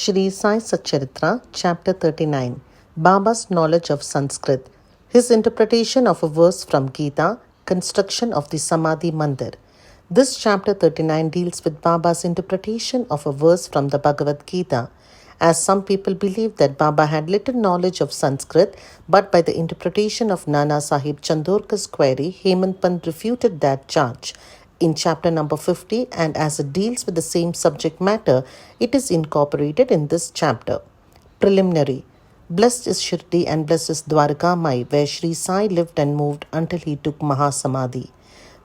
Shri Sai Satcharitra, Chapter 39, Baba's Knowledge of Sanskrit, His Interpretation of a Verse from Gita, Construction of the Samadhi Mandir. This Chapter 39 deals with Baba's interpretation of a verse from the Bhagavad Gita, as some people believe that Baba had little knowledge of Sanskrit, but by the interpretation of Nana Sahib Chandorkar's query, Hemant Pant refuted that charge. In chapter number 50, and as it deals with the same subject matter, it is incorporated in this chapter. Preliminary. Blessed is Shri and blessed is Dwarkamai, where Shri Sai lived and moved until he took Mahasamadhi.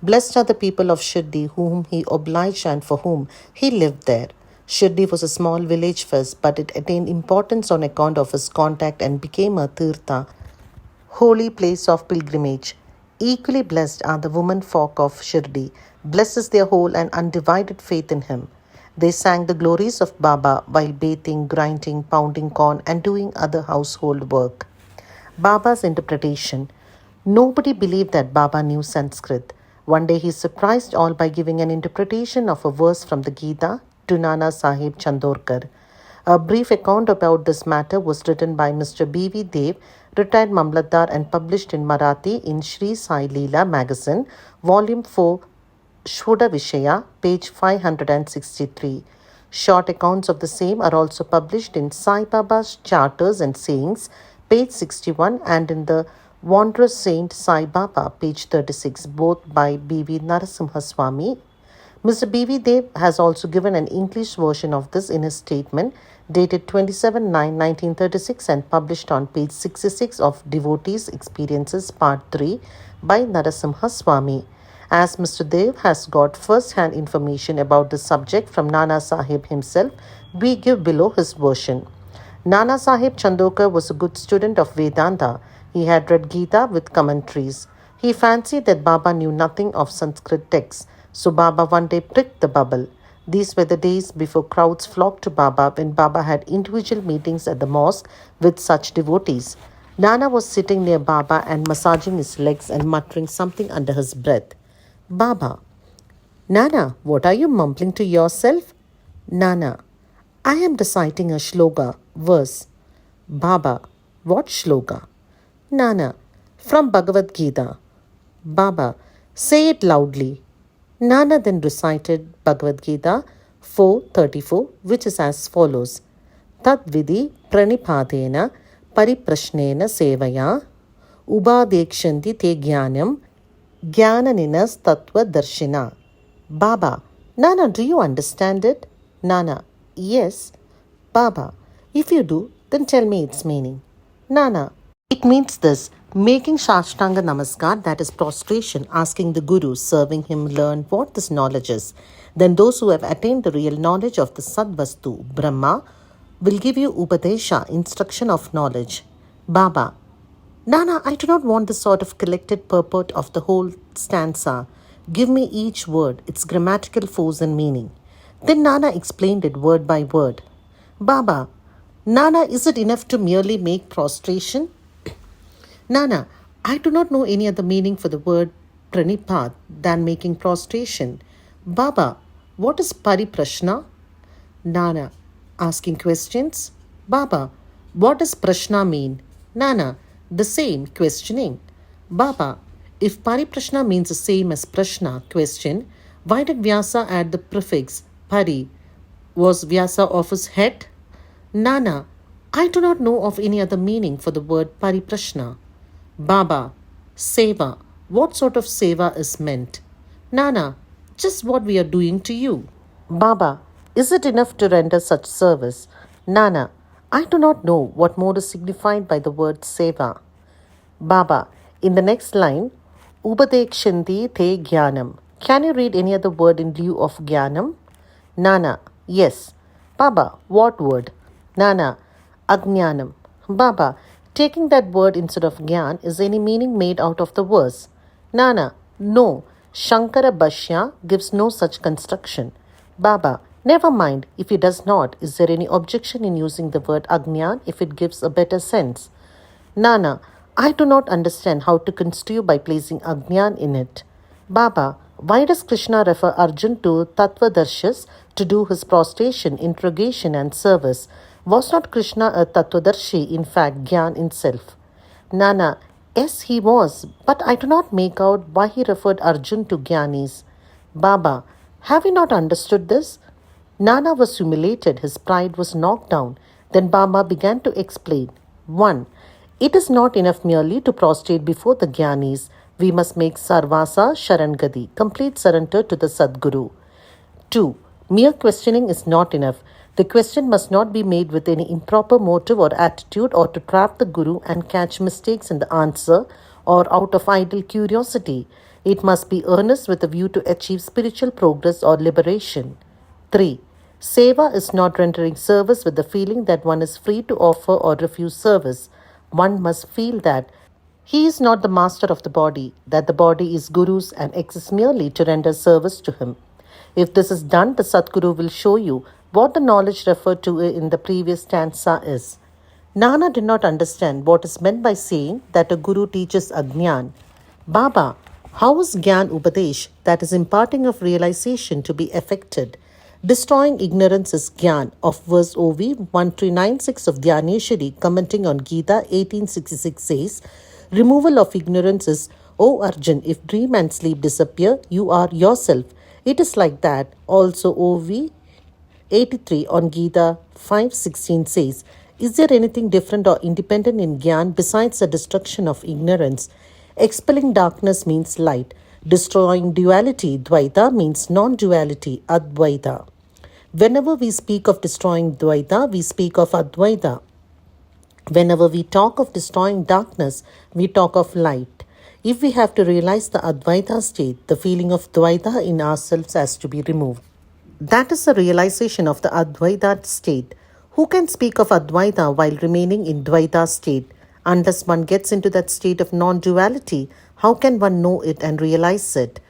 Blessed are the people of Shri, whom he obliged and for whom he lived there. Shri was a small village first, but it attained importance on account of his contact and became a tirtha, holy place of pilgrimage. Equally blessed are the women folk of Shri. Blessed is their whole and undivided faith in him. They sang the glories of Baba while bathing, grinding, pounding corn, and doing other household work. Baba's interpretation. Nobody believed that Baba knew Sanskrit. One day he surprised all by giving an interpretation of a verse from the Gita to Nana Sahib Chandorkar. A brief account about this matter was written by Mr. B.V. Dev, retired Mamlatdar, and published in Marathi in Shri Sai Leela magazine, volume 4, Shvuda Vishaya, page 563. Short accounts of the same are also published in Sai Baba's Charters and Sayings, page 61, and in the Wondrous Saint Sai Baba, page 36, both by B.V. Narasimha Swami. Mr. B.V. Dev has also given an English version of this in his statement dated 27/9/1936 and published on page 66 of Devotees' Experiences Part 3 by Narasimha Swami. As Mr. Dev has got first-hand information about this subject from Nana Sahib himself, we give below his version. Nana Sahib Chandorkar was a good student of Vedanta. He had read Gita with commentaries. He fancied that Baba knew nothing of Sanskrit texts, so Baba one day pricked the bubble. These were the days before crowds flocked to Baba, when Baba had individual meetings at the mosque with such devotees. Nana was sitting near Baba and massaging his legs and muttering something under his breath. Baba: Nana, what are you mumbling to yourself? Nana: I am reciting a shloka, verse. Baba: What shloka? Nana: From Bhagavad Gita. Baba: Say it loudly. Nana then recited Bhagavad Gita 4:34, which is as follows. Tad vidhi pranipadena pariprashnena sevaya ubadekshanti te jnanam jnananinas tattva darshina. Baba: Nana, do you understand it? Nana: Yes. Baba: If you do, then tell me its meaning. Nana: It means this: making Shashtanga Namaskar, that is prostration, asking the Guru, serving him, learn what this knowledge is. Then those who have attained the real knowledge of the Sadvastu, Brahma, will give you Upadesha, instruction of knowledge. Baba: Nana, I do not want the sort of collected purport of the whole stanza. Give me each word, its grammatical force and meaning. Then Nana explained it word by word. Baba: Nana, is it enough to merely make prostration? Nana: I do not know any other meaning for the word pranipad than making prostration. Baba: What is pariprashna? Nana: Asking questions. Baba: What does prashna mean? Nana: The same, questioning. Baba: If pariprashna means the same as prashna, question, why did Vyasa add the prefix pari? Was Vyasa off his head? Nana: I do not know of any other meaning for the word pariprashna. Baba: Seva. What sort of seva is meant? Nana: Just what we are doing to you. Baba: Is it enough to render such service? Nana: I do not know what more is signified by the word seva. Baba: In the next line, Upadekshanti te jnanam. Can you read any other word in lieu of jnanam? Nana: Yes. Baba: What word? Nana: Ajnanam. Baba: Taking that word instead of Gyan, is any meaning made out of the verse? Nana: No. Shankara Bhashya gives no such construction. Baba: Never mind, if he does not, is there any objection in using the word Ajnan if it gives a better sense? Nana: I do not understand how to construe by placing Ajnan in it. Baba: Why does Krishna refer Arjun to Tattvadarshis to do his prostration, interrogation, and service. Was not Krishna a Tattvadarshi, in fact, Gyan itself? Nana, yes, he was, but I do not make out why he referred Arjun to Gyanis. Baba, have you not understood this? Nana was humiliated, his pride was knocked down. Then Baba began to explain. 1. It is not enough merely to prostrate before the Gyanis. We must make Sarvasa Sharangadi, complete surrender to the Sadguru. 2. Mere questioning is not enough. The question must not be made with any improper motive or attitude or to trap the Guru and catch mistakes in the answer or out of idle curiosity. It must be earnest with a view to achieve spiritual progress or liberation. 3. Seva is not rendering service with the feeling that one is free to offer or refuse service. One must feel that he is not the master of the body, that the body is Guru's and exists merely to render service to him. If this is done, the Sadguru will show you what the knowledge referred to in the previous stanza is. Nana did not understand what is meant by saying that a Guru teaches Ajnan. Baba, how is Gyan Upadesh, that is imparting of realization, to be effected? Destroying ignorance is Gyan, of verse OV 1396 of Dhyaneshwari, commenting on Gita 1866 says, removal of ignorance is, O Arjun, if dream and sleep disappear, you are yourself. It is like that. Also OV 83 on Gita 5:16 says, is there anything different or independent in Gyan besides the destruction of ignorance? Expelling darkness means light. Destroying duality, Dvaita, means non-duality, Advaita. Whenever we speak of destroying Dvaita, we speak of Advaita. Whenever we talk of destroying darkness, we talk of light. If we have to realize the Advaita state, the feeling of Dvaita in ourselves has to be removed. That is the realization of the Advaita state. Who can speak of Advaita while remaining in Dvaita state? Unless one gets into that state of non-duality, how can one know it and realize it?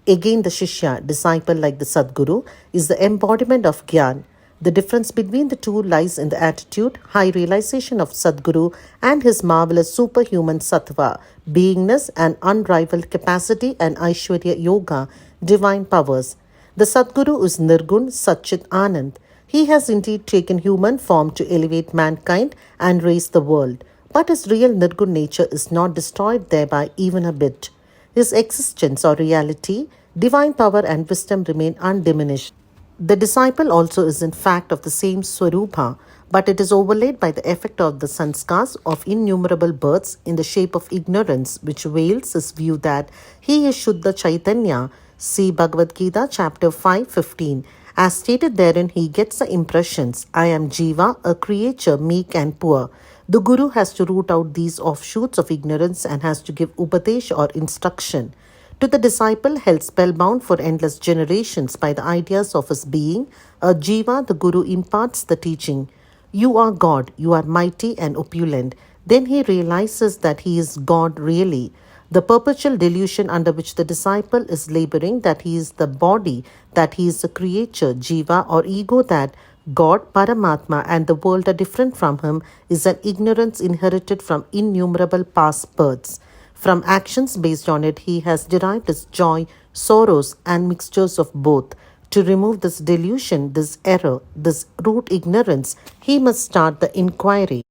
Again, the Shishya, disciple like the Sadguru, is the embodiment of Gyan. The difference between the two lies in the attitude, high realization of Sadguru and his marvelous superhuman sattva, beingness and unrivaled capacity and Aishwarya Yoga, divine powers. The Sadguru is Nirgun Satchit Anand. He has indeed taken human form to elevate mankind and raise the world. But his real Nirgun nature is not destroyed thereby even a bit. His existence or reality, divine power and wisdom remain undiminished. The disciple also is in fact of the same Swarupa, but it is overlaid by the effect of the sanskars of innumerable births in the shape of ignorance, which veils his view that he is Shuddha Chaitanya. See Bhagavad Gita chapter 5:15. As stated therein, he gets the impressions, I am Jiva, a creature meek and poor. The Guru has to root out these offshoots of ignorance and has to give upadesh or instruction. To the disciple held spellbound for endless generations by the ideas of his being, a Jiva, the Guru imparts the teaching. You are God, you are mighty and opulent. Then he realizes that he is God really. The perpetual delusion under which the disciple is laboring, that he is the body, that he is a creature, Jiva or ego, that God, Paramatma and the world are different from him, is an ignorance inherited from innumerable past births. From actions based on it, he has derived his joy, sorrows and mixtures of both. To remove this delusion, this error, this root ignorance, he must start the inquiry.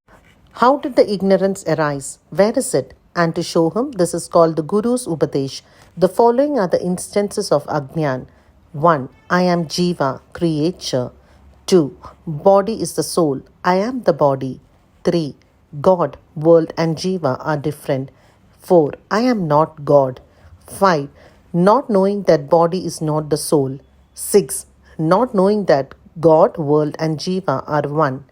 How did the ignorance arise? Where is it? And to show him, this is called the Guru's Upadesh. The following are the instances of Ajnan. 1. I am Jiva, creature. 2. Body is the soul. I am the body. 3. God, world and Jiva are different. 4. I am not God. 5. Not knowing that body is not the soul. 6. Not knowing that God, world and Jiva are one.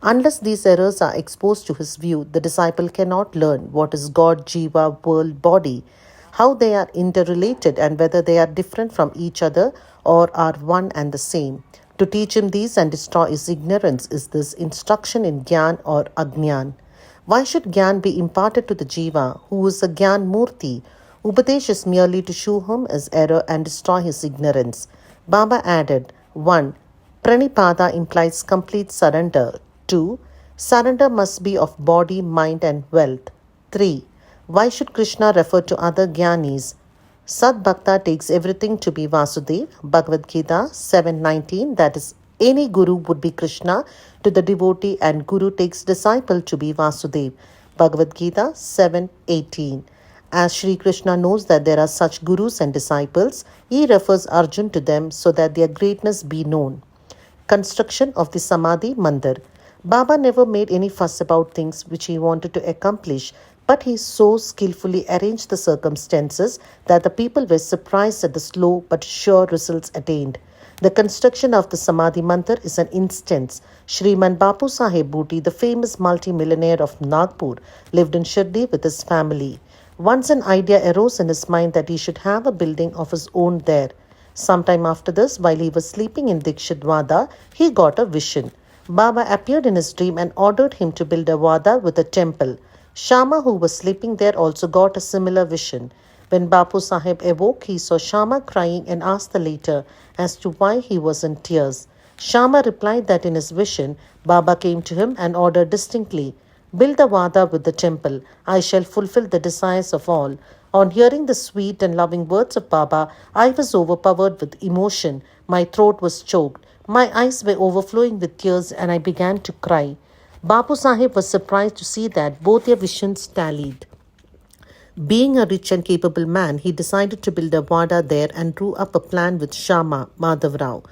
Unless these errors are exposed to his view, the disciple cannot learn what is God, Jiva, world, body, how they are interrelated and whether they are different from each other or are one and the same. To teach him these and destroy his ignorance is this instruction in Gyan or Ajnan. Why should Gyan be imparted to the Jiva, who is a Gyan Murti? Upadesh is merely to show him his error and destroy his ignorance. Baba added, 1. Pranipada implies complete surrender. 2. Surrender must be of body, mind and wealth. 3. Why should Krishna refer to other Gyanis? Sad Bhakta takes everything to be Vasudev. Bhagavad Gita 7:19, that is, any guru would be Krishna to the devotee, and guru takes disciple to be Vasudev. Bhagavad Gita 7:18. As Shri Krishna knows that there are such gurus and disciples, he refers Arjun to them so that their greatness be known. Construction of the Samadhi Mandir. Baba never made any fuss about things which he wanted to accomplish, but he so skillfully arranged the circumstances that the people were surprised at the slow but sure results attained. The construction of the Samadhi Mandir is an instance. Shriman Bapu Saheb Bhuti, the famous multi-millionaire of Nagpur, lived in Shirdi with his family. Once an idea arose in his mind that he should have a building of his own there. Sometime after this, while he was sleeping in Dikshit Wada, he got a vision. Baba appeared in his dream and ordered him to build a Wada with a temple. Shama, who was sleeping there, also got a similar vision. When Bapu Sahib awoke, he saw Shama crying and asked the later as to why he was in tears. Shama replied that in his vision, Baba came to him and ordered distinctly, "Build the Wada with the temple. I shall fulfill the desires of all." On hearing the sweet and loving words of Baba, I was overpowered with emotion. My throat was choked. My eyes were overflowing with tears and I began to cry. Bapu Sahib was surprised to see that both their visions tallied. Being a rich and capable man, he decided to build a Wada there and drew up a plan with Shama Madhav Rao.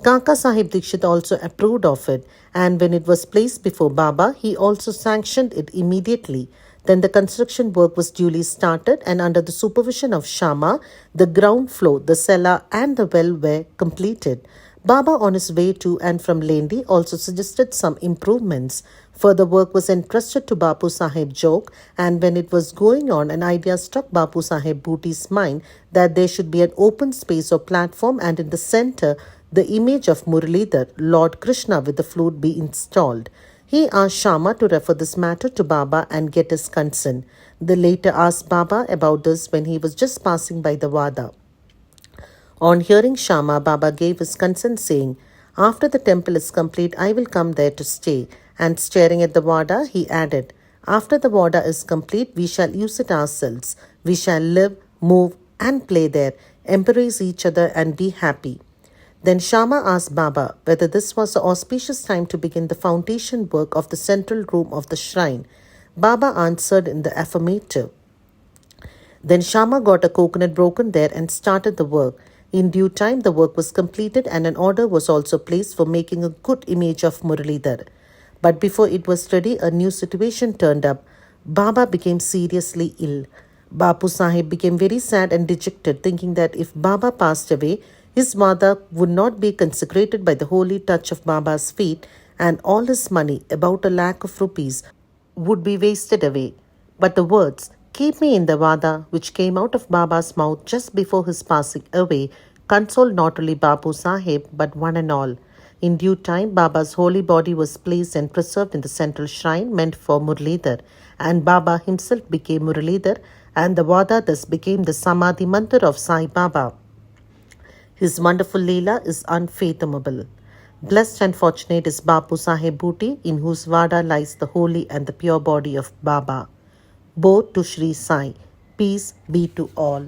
Kaka Sahib Dikshit also approved of it, and when it was placed before Baba, he also sanctioned it immediately. Then the construction work was duly started, and under the supervision of Shama, the ground floor, the cellar, and the well were completed. Baba, on his way to and from Lendi, also suggested some improvements. Further work was entrusted to Bapu Sahib Jog, and when it was going on, an idea struck Bapu Sahib Bhuti's mind that there should be an open space or platform, and in the center, the image of Muralidhar, Lord Krishna with the flute, be installed. He asked Shama to refer this matter to Baba and get his consent. The later asked Baba about this when he was just passing by the Wada. On hearing Shama, Baba gave his consent, saying, "After the temple is complete, I will come there to stay." And staring at the Wada, he added, "After the Wada is complete, we shall use it ourselves. We shall live, move, and play there, embrace each other, and be happy." Then Shama asked Baba whether this was the auspicious time to begin the foundation work of the central room of the shrine. Baba answered in the affirmative. Then Shama got a coconut broken there and started the work. In due time, the work was completed and an order was also placed for making a good image of Muralidhar. But before it was ready, a new situation turned up. Baba became seriously ill. Bapu Sahib became very sad and dejected, thinking that if Baba passed away, his Wada would not be consecrated by the holy touch of Baba's feet, and all his money, about 1,00,000 of rupees, would be wasted away. But the words, "Keep me in the Wada," which came out of Baba's mouth just before his passing away, consoled not only Bapu Sahib but one and all. In due time, Baba's holy body was placed and preserved in the central shrine meant for Muralidhar, and Baba himself became Muralidhar, and the Wada thus became the Samadhi Mandir of Sai Baba. His wonderful Leela is unfathomable. Blessed and fortunate is Bapu Sahib Bhuti, in whose Vada lies the holy and the pure body of Baba. Both to Shri Sai. Peace be to all.